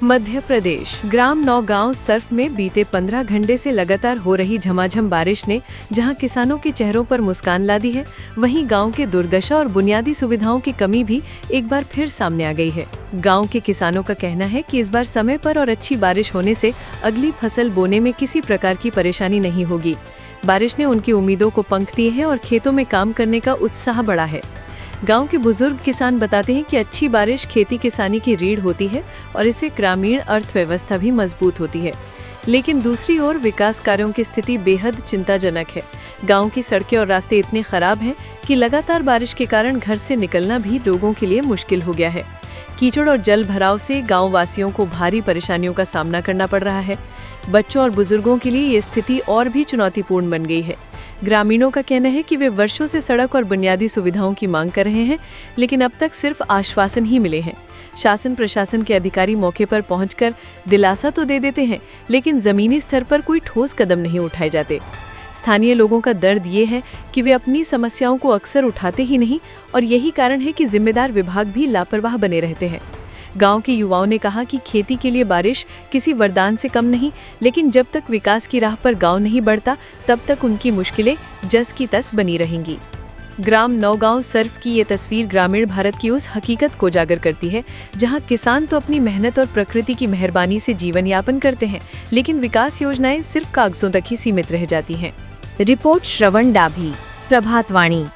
मध्य प्रदेश ग्राम Naugaon Surf में बीते 15 घंटे से लगातार हो रही झमाझम बारिश ने जहां किसानों के चेहरों पर मुस्कान ला दी है, वहीं गांव के दुर्दशा और बुनियादी सुविधाओं की कमी भी एक बार फिर सामने आ गई है। गांव के किसानों का कहना है कि इस बार समय पर और अच्छी बारिश होने से अगली फसल बोने में किसी प्रकार की परेशानी नहीं होगी। बारिश ने उनकी उम्मीदों को पंख दिए हैं और खेतों में काम करने का उत्साह बढ़ा है। गांव के बुजुर्ग किसान बताते हैं कि अच्छी बारिश खेती किसानी की रीढ़ होती है और इससे ग्रामीण अर्थव्यवस्था भी मजबूत होती है। लेकिन दूसरी ओर विकास कार्यों की स्थिति बेहद चिंताजनक है। गांव की सड़कें और रास्ते इतने खराब हैं कि लगातार बारिश के कारण घर से निकलना भी लोगों के लिए मुश्किल हो गया है। कीचड़ और जल भराव से गांव वासियों को भारी परेशानियों का सामना करना पड़ रहा है। बच्चों और बुजुर्गों के लिए ये स्थिति और भी चुनौतीपूर्ण बन गई है। ग्रामीणों का कहना है कि वे वर्षों से सड़क और बुनियादी सुविधाओं की मांग कर रहे हैं, लेकिन अब तक सिर्फ आश्वासन ही मिले हैं। शासन प्रशासन के अधिकारी मौके पर पहुंचकर दिलासा तो दे देते हैं, लेकिन जमीनी स्तर पर कोई ठोस कदम नहीं उठाए जाते। स्थानीय लोगों का दर्द ये है कि वे अपनी समस्याओं को अक्सर उठाते ही नहीं और यही कारण है कि जिम्मेदार विभाग भी लापरवाह बने रहते हैं। गांव के युवाओं ने कहा कि खेती के लिए बारिश किसी वरदान से कम नहीं, लेकिन जब तक विकास की राह पर गांव नहीं बढ़ता तब तक उनकी मुश्किलें जस की तस बनी रहेंगी। ग्राम नौगांव सर्फ की ये तस्वीर ग्रामीण भारत की उस हकीकत को उजागर करती है जहां किसान तो अपनी मेहनत और प्रकृति की मेहरबानी से जीवन यापन करते हैं, लेकिन विकास योजनाएं सिर्फ कागजों तक ही सीमित रह जाती हैं। रिपोर्ट श्रवण डाभी, प्रभातवाणी।